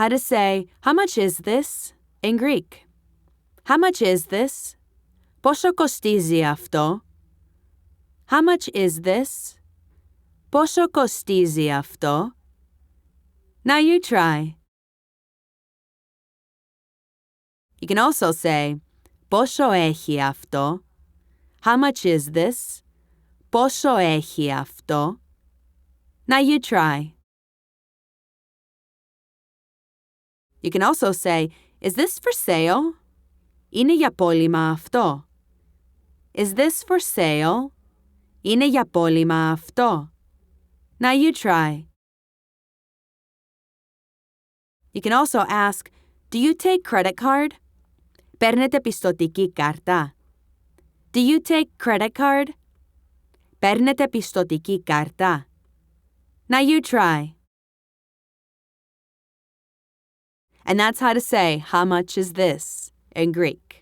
how to say, how much is this, in Greek. How much is this? Πόσο κοστίζει αυτό? How much is this? Πόσο κοστίζει αυτό? Now you try. You can also say, πόσο έχει αυτό? How much is this? Πόσο έχει αυτό? Now you try. You can also say, is this for sale? Είναι για πώλημα αυτό. Is this for sale? Είναι για πώλημα αυτό. Now you try. You can also ask, do you take credit card? Παίρνετε πιστωτική κάρτα? Do you take credit card? Παίρνετε πιστωτική κάρτα? Now you try. And that's how to say, how much is this, in Greek.